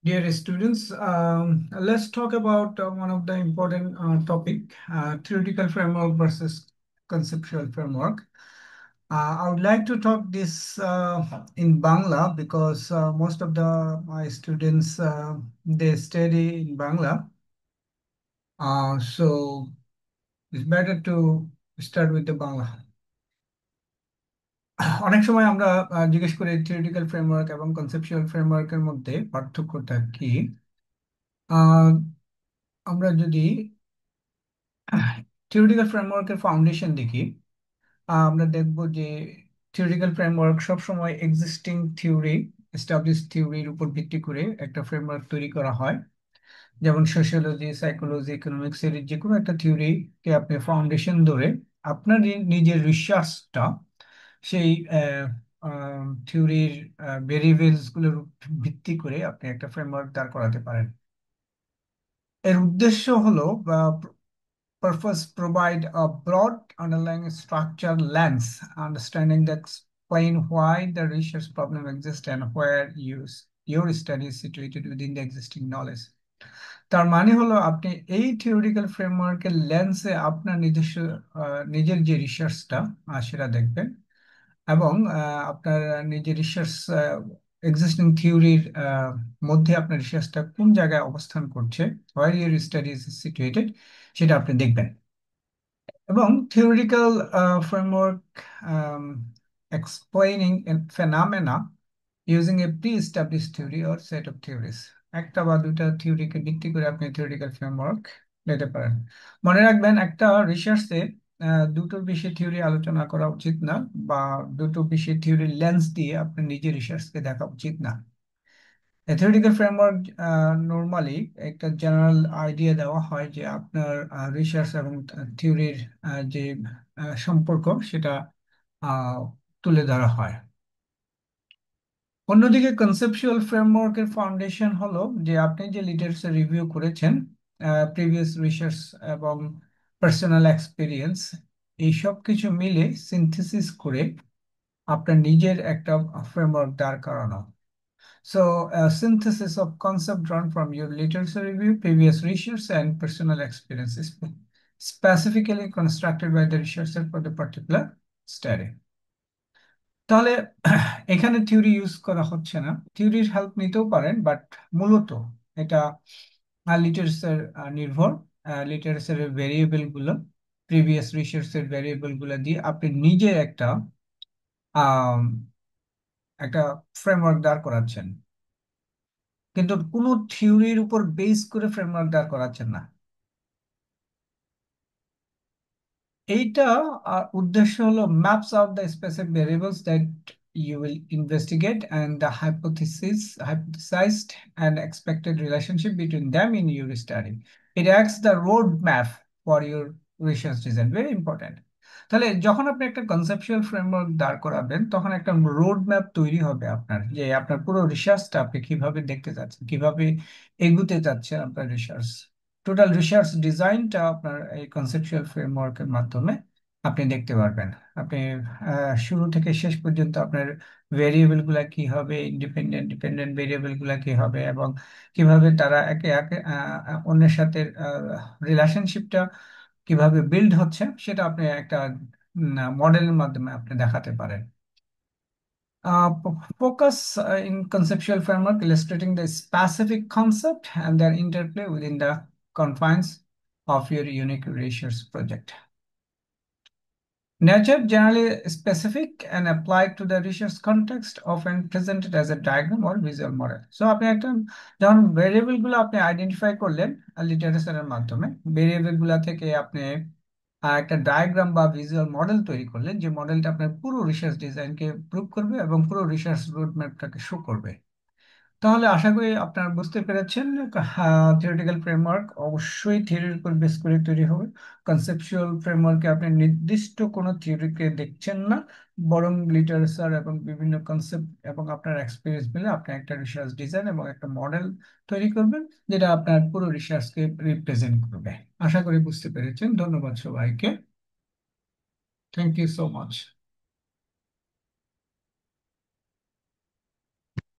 Dear students, let's talk about one of the important topic, theoretical framework versus conceptual framework. I would like to talk this in Bangla because most of my students they study in Bangla. So it's better to start with the Bangla. অনেক সময় আমরা জিজ্ঞেস করি theoretical framework এবং conceptual ফ্রেমওয়ার্কের মধ্যে পার্থক্যটা কি। আহ, আমরা যদি থিওরিটিক্যাল ফ্রেমওয়ার্কের ফাউন্ডেশন দেখি, আমরা দেখব যে থিওরিটিক্যাল ফ্রেমওয়ার্ক সবসময় এক্সিস্টিং থিওরি, এস্টাবলিশ থিওরির উপর ভিত্তি করে একটা ফ্রেমওয়ার্ক তৈরি করা হয়। যেমন সোশিয়োলজি, সাইকোলজি, ইকোনমিক্স এর যে কোনো একটা থিওরিকে আপনি ফাউন্ডেশন ধরে আপনার নিজের রিসার্চটা সেই থিওরির ভেরিয়েবলস গুলোর উপর ভিত্তি করে আপনি একটা ফ্রেমওয়ার্ক দাঁড় করাতে পারেন। এর উদ্দেশ্য হলো purpose provide a broad underlying structure lens, understanding that explain why the research problem exists and where your study is situated within the existing knowledge. তার মানে হলো আপনি এই থিওরিটিক্যাল ফ্রেমওয়ার্কের লেন্সে আপনার নিজস্ব নিজের যে রিসার্চটা সেটা দেখবেন, এবং আপনার নিজের রিসার্চ এক্সিস্টিং থিওরির মধ্যে আপনার রিসার্চটা কোন জায়গায় অবস্থান করছে, where your study is situated, সেটা আপনি দেখবেন। এবং theoretical framework explaining a phenomena using a pre-established theory or set of theories। একটা বা দুইটা থিওরিকে ভিত্তি করে আপনি থিওরিটিক্যাল ফ্রেমওয়ার্ক নিতে পারেন। মনে রাখবেন, একটা রিসার্চে দুটোর বেশি থিওরি আলোচনা করা উচিত না, বা দুটো বেশি থিওরির লেন্স দিয়ে আপনি নিজের রিসার্চকে দেখা উচিত না। থিওরিটিক্যাল ফ্রেমওয়ার্ক নর্মালি একটা জেনারেল আইডিয়া দেওয়া হয় যে আপনার রিসার্চ এবং থিওরির যে সম্পর্ক সেটা আহ, তুলে ধরা হয়। অন্যদিকে কনসেপচুয়াল ফ্রেমওয়ার্কের ফাউন্ডেশন হলো যে আপনি যে লিটারেচার রিভিউ করেছেন, প্রিভিয়াস রিসার্চ এবং পার্সোনাল এক্সপিরিয়েন্স, এই সব কিছু মিলে সিনথেসিস করে আপনার নিজের একটা ফ্রেমওয়ার্ক দাঁড় করানো। So, a synthesis of concept drawn from your literature review, previous research, and personal experiences, specifically constructed by the researcher for the particular study. তাহলে এখানে থিওরি ইউজ করা হচ্ছে না, থিওরির হেল্প নিতেও পারেন, বাট মূলত এটা লিটারেচার নির্ভর। লিটারেচারের ভেরিয়েবল গুলো, প্রিভিয়াস রিসার্চের ভেরিয়েবল গুলো দিয়ে আপনি নিজে আহ, একটা ফ্রেমওয়ার্ক দাঁড় করাচ্ছেন, কিন্তু কোনো থিওরির উপর বেস করে ফ্রেমওয়ার্ক দাঁড় করাচ্ছেন না। এইটা উদ্দেশ্য হলো maps out the specific variables that you will investigate and the hypothesized and expected relationship between them in your study. It acts the roadmap for your research design. Very important. তাহলে যখন আপনি একটা কনসেপচুয়াল ফ্রেমওয়ার্ক দাঁড় করাবেন, তখন একটা road map তৈরি হবে আপনার, যে আপনার পুরো রিসার্চটা আপনি কিভাবে দেখতে চাচ্ছেন, কিভাবে এগুতে চাচ্ছেন আপনার রিসার্চ। টোটাল রিসার্চ ডিজাইনটা আপনার এই কনসেপচুয়াল ফ্রেমওয়ার্কের মাধ্যমে আপনি দেখতে পারবেন। আপনি শুরু থেকে শেষ পর্যন্ত আপনার ভেরিয়েবল গুলা কি হবে, ইন্ডিপেন্ডেন্ট ডিপেন্ডেন্ট ভেরিয়েবল গুলা কি হবে, এবং কিভাবে তারা একে একে অন্যের সাথে রিলেশনশিপটা কিভাবে বিল্ড হচ্ছে, সেটা আপনি একটা মডেলের মাধ্যমে আপনি দেখাতে পারেন। Focus in conceptual framework illustrating the specific concept and their interplay within the confines of your unique research project. Nature generally specific and applied to the research context, often presented as a diagram or visual model. So আপনি একটা যখন variable গুলো আপনি identify করলেন লিটারেচারের মাধ্যমে, variable গুলা থেকে আপনি একটা ডায়াগ্রাম বা ভিজুয়াল মডেল তৈরি করলেন, যে মডেলটা আপনার পুরো রিসার্চ ডিজাইনকে প্রুভ করবে এবং পুরো রিসার্চ রোডম্যাপটাকে শো করবে। তাহলে আশা করি আপনারা বুঝতে পেরেছেন, থিওরিটিক্যাল ফ্রেমওয়ার্ক অবশ্যই থিওরির উপর বেস করে তৈরি হবে। কনসেপচুয়াল ফ্রেমওয়ার্কে আপনি নির্দিষ্ট কোনো থিওরিকে দেখছেন না, বরং লিটারেচার এবং বিভিন্ন কনসেপ্ট এবং আপনার এক্সপিরিয়েন্স মিলে আপনি একটা রিসার্চ ডিজাইন এবং একটা মডেল তৈরি করবেন, যেটা আপনার পুরো রিসার্চকে রিপ্রেজেন্ট করবে। আশা করি বুঝতে পেরেছেন। ধন্যবাদ সবাইকে। Thank you so much.